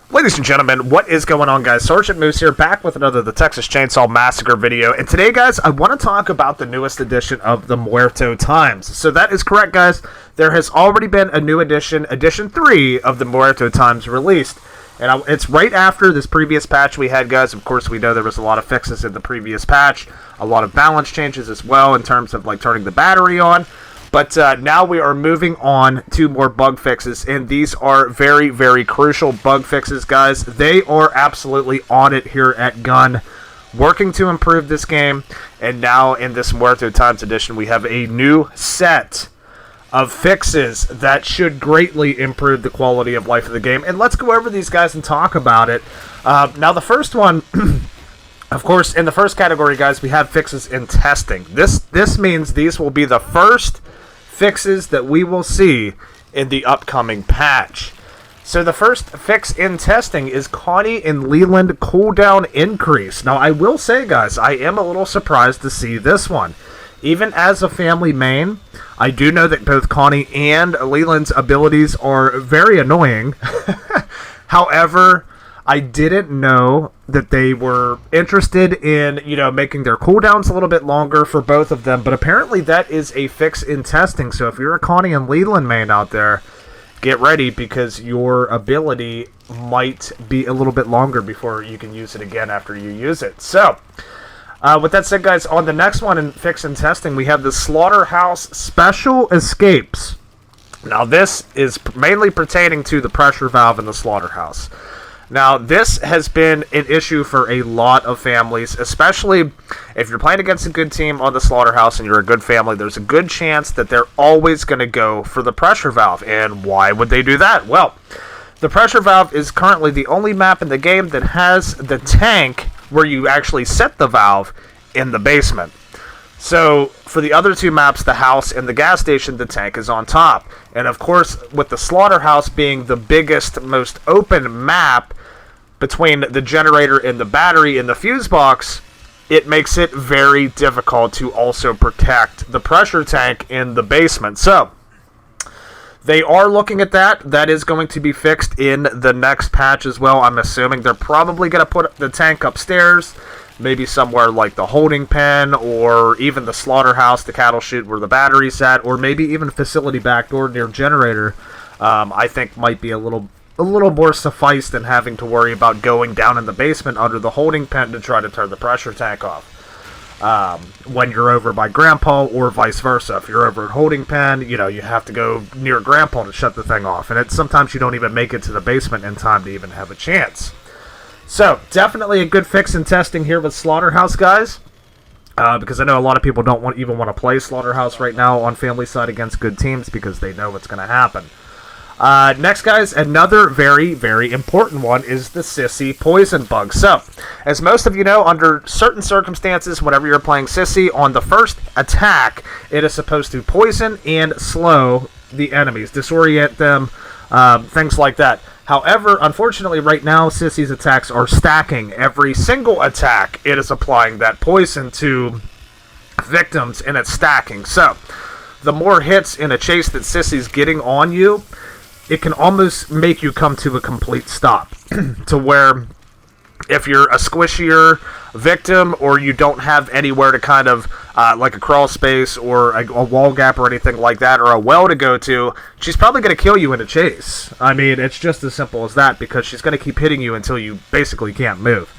Ladies and gentlemen, what is going on, guys? Sergeant Moose here, back with another The Texas Chain Saw Massacre video. And today, guys, I want to talk about the newest edition of the Muerto Times. So that is correct, guys. There has already been a new edition, Edition 3 of the Muerto Times released. And it's right after this previous patch we had, guys. Of course, we know there was a lot of fixes in the previous patch. A lot of balance changes as well in terms of, like, turning the battery on. But now we are moving on to more bug fixes, and these are very, very crucial bug fixes, guys. They are absolutely on it here at Gun, working to improve this game. And now in this Muerto Times edition, we have a new set of fixes that should greatly improve the quality of life of the game. And let's go over these, guys, and talk about it. Now, the first one... Of course, in the first category, guys, we have fixes in testing. This means these will be the first fixes that we will see in the upcoming patch. So the first fix in testing is Connie and Leland cooldown increase. Now, I will say, guys, I am a little surprised to see this one. Even as a family main, I do know that both Connie and Leland's abilities are very annoying. However, I didn't know that they were interested in, making their cooldowns a little bit longer for both of them. But apparently that is a fix in testing. So if you're a Connie and Leland main out there, get ready because your ability might be a little bit longer before you can use it again after you use it. So, with that said, guys, on the next one in fix and testing, we have the Slaughterhouse Special Escapes. Now, this is mainly pertaining to the pressure valve in the Slaughterhouse. Now, this has been an issue for a lot of families, especially if you're playing against a good team on the Slaughterhouse and you're a good family. There's a good chance that they're always going to go for the pressure valve. And why would they do that? Well, the pressure valve is currently the only map in the game that has the tank where you actually set the valve in the basement. So, for the other two maps, the house and the gas station, the tank is on top. And of course, with the Slaughterhouse being the biggest, most open map between the generator and the battery and the fuse box, it makes it very difficult to also protect the pressure tank in the basement. So, they are looking at that. That is going to be fixed in the next patch as well. I'm assuming they're probably going to put the tank upstairs, maybe somewhere like the holding pen or even the slaughterhouse, the cattle chute where the battery's at, or maybe even facility backdoor near generator. I think might be a little more suffice than having to worry about going down in the basement under the holding pen to try to turn the pressure tank off. When you're over by Grandpa, or vice versa. If you're over at holding pen, you have to go near Grandpa to shut the thing off. And sometimes you don't even make it to the basement in time to even have a chance. So, definitely a good fix in testing here with Slaughterhouse, guys. Because I know a lot of people don't even want to play Slaughterhouse right now on family side against good teams because they know what's going to happen. Next, guys, another very, very important one is the Sissy Poison Bug. So, as most of you know, under certain circumstances, whenever you're playing Sissy, on the first attack, it is supposed to poison and slow the enemies, disorient them, things like that. However, unfortunately, right now, Sissy's attacks are stacking. Every single attack, it is applying that poison to victims, and it's stacking. So, the more hits in a chase that Sissy's getting on you, it can almost make you come to a complete stop. To where, if you're a squishier victim, or you don't have anywhere to kind of, like a crawl space, or a wall gap, or anything like that, or a well to go to, she's probably going to kill you in a chase. I mean, it's just as simple as that, because she's going to keep hitting you until you basically can't move.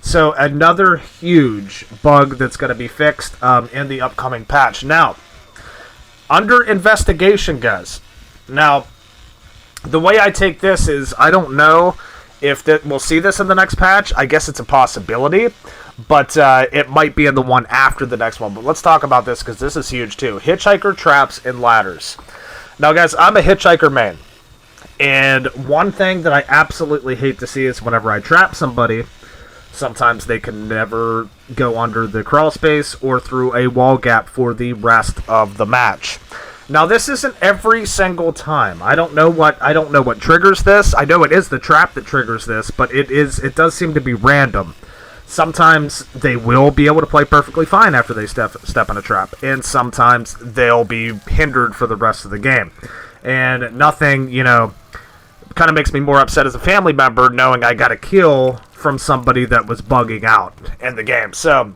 So, another huge bug that's going to be fixed in the upcoming patch. Now, under investigation, guys. Now, the way I take this is, I don't know if we'll see this in the next patch. I guess it's a possibility, but it might be in the one after the next one. But let's talk about this, because this is huge too. Hitchhiker traps and ladders. Now, guys, I'm a hitchhiker main, and one thing that I absolutely hate to see is whenever I trap somebody, sometimes they can never go under the crawl space or through a wall gap for the rest of the match. Now, this isn't every single time. I don't know what triggers this. I know it is the trap that triggers this, but it does seem to be random. Sometimes they will be able to play perfectly fine after they step in a trap, and sometimes they'll be hindered for the rest of the game. And nothing, kind of makes me more upset as a family member knowing I got a kill from somebody that was bugging out in the game. So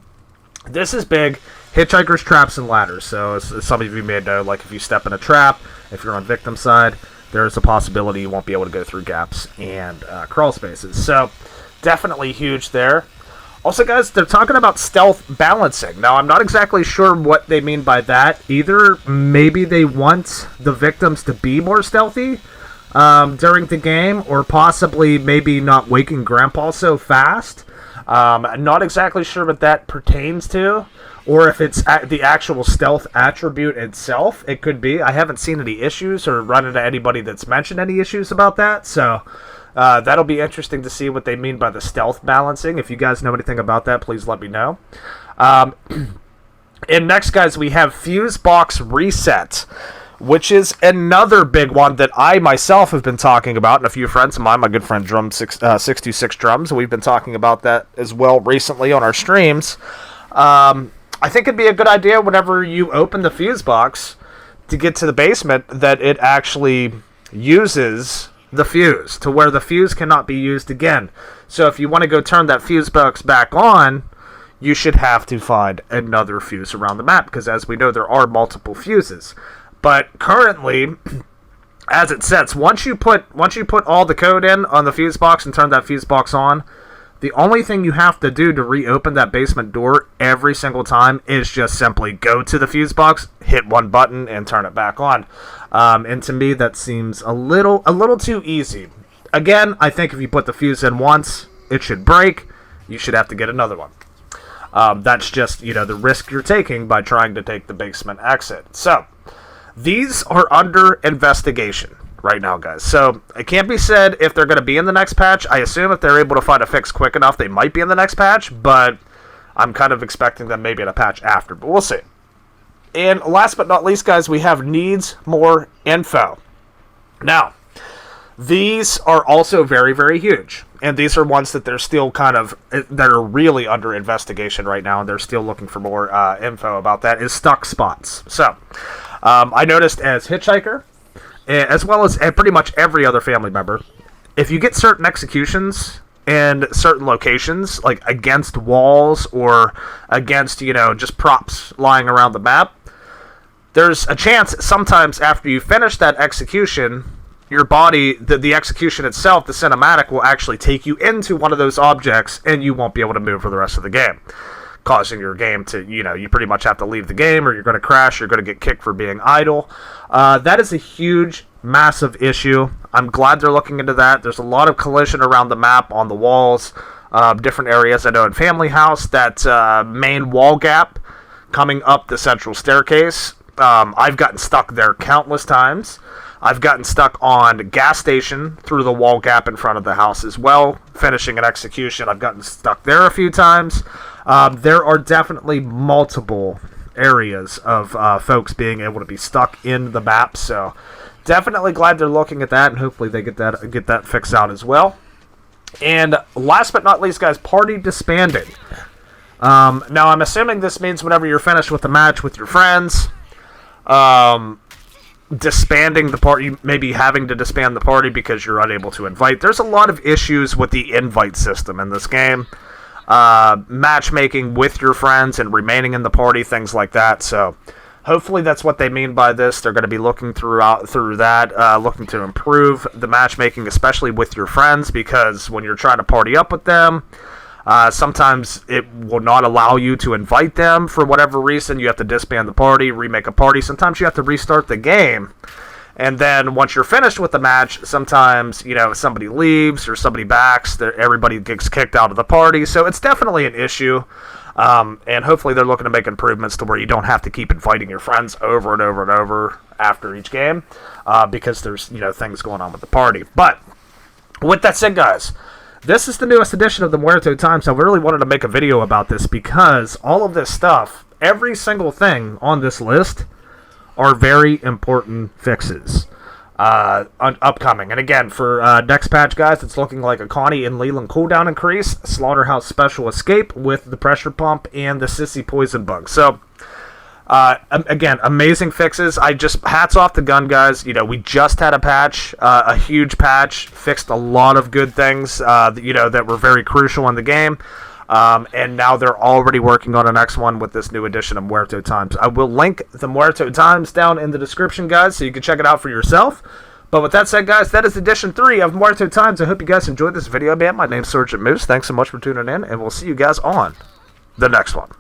this is big. Hitchhikers, traps, and ladders. So as some of you may know, like if you step in a trap, if you're on victim side, there's a possibility you won't be able to go through gaps and crawl spaces. So definitely huge there. Also, guys, they're talking about stealth balancing. Now, I'm not exactly sure what they mean by that. Either maybe they want the victims to be more stealthy during the game, or possibly maybe not waking Grandpa so fast. I'm not exactly sure what that pertains to, or if it's the actual stealth attribute itself. It could be. I haven't seen any issues or run into anybody that's mentioned any issues about that, so that'll be interesting to see what they mean by the stealth balancing. If you guys know anything about that, please let me know. And next, guys, we have Fuse Box Reset, which is another big one that I myself have been talking about, and a few friends of mine, my good friend 626 Drums, we've been talking about that as well recently on our streams. I think it'd be a good idea whenever you open the fuse box to get to the basement that it actually uses the fuse to where the fuse cannot be used again. So if you want to go turn that fuse box back on, you should have to find another fuse around the map, because as we know, there are multiple fuses. But currently, as it sets, once you put all the code in on the fuse box and turn that fuse box on, the only thing you have to do to reopen that basement door every single time is just simply go to the fuse box, hit one button, and turn it back on. And to me, that seems a little too easy. Again, I think if you put the fuse in once, it should break. You should have to get another one. That's just, the risk you're taking by trying to take the basement exit. So, these are under investigation right now, guys. So it can't be said if they're going to be in the next patch. I assume if they're able to find a fix quick enough, they might be in the next patch, but I'm kind of expecting them maybe in a patch after, but we'll see. And last but not least, guys, we have needs more info. Now, these are also very, very huge, and these are ones that they're still that are really under investigation right now, and they're still looking for more info about that, is stuck spots. So, I noticed as Hitchhiker, as well as pretty much every other family member, if you get certain executions in certain locations, like against walls or against, just props lying around the map, there's a chance sometimes after you finish that execution, your body, the execution itself, the cinematic, will actually take you into one of those objects and you won't be able to move for the rest of the game, causing your game to, you pretty much have to leave the game, or you're going to crash, you're going to get kicked for being idle. That is a huge, massive issue. I'm glad they're looking into that. There's a lot of collision around the map, on the walls, different areas. I know in Family House, that main wall gap coming up the central staircase, I've gotten stuck there countless times. I've gotten stuck on gas station through the wall gap in front of the house as well, finishing an execution. I've gotten stuck there a few times. There are definitely multiple areas of folks being able to be stuck in the map, so definitely glad they're looking at that, and hopefully they get that fixed out as well. And last but not least, guys, party disbanding. Now, I'm assuming this means whenever you're finished with the match with your friends, disbanding the party, maybe having to disband the party because you're unable to invite. There's a lot of issues with the invite system in this game. Matchmaking with your friends and remaining in the party, things like that. So hopefully that's what they mean by this. They're going to be looking through that, looking to improve the matchmaking, especially with your friends, because when you're trying to party up with them, sometimes it will not allow you to invite them for whatever reason. You have to disband the party, remake a party. Sometimes you have to restart the game. And then once you're finished with the match, sometimes, somebody leaves or somebody backs, everybody gets kicked out of the party. So it's definitely an issue. And hopefully they're looking to make improvements to where you don't have to keep inviting your friends over and over and over after each game, because there's, things going on with the party. But with that said, guys, this is the newest edition of the Muerto Times. I really wanted to make a video about this because all of this stuff, every single thing on this list, are very important fixes upcoming. And again, for next patch, guys, it's looking like a Connie and Leland cooldown increase, Slaughterhouse special escape with the pressure pump, and the Sissy poison bug. So Again, amazing fixes. Hats off to Gun, guys. You know, we just had a patch, a huge patch, fixed a lot of good things, that were very crucial in the game. And now they're already working on the next one with this new edition of Muerto Times. I will link the Muerto Times down in the description, guys, so you can check it out for yourself. But with that said, guys, that is edition 3 of Muerto Times. I hope you guys enjoyed this video, man. My name's Sergeant Moose. Thanks so much for tuning in, and we'll see you guys on the next one.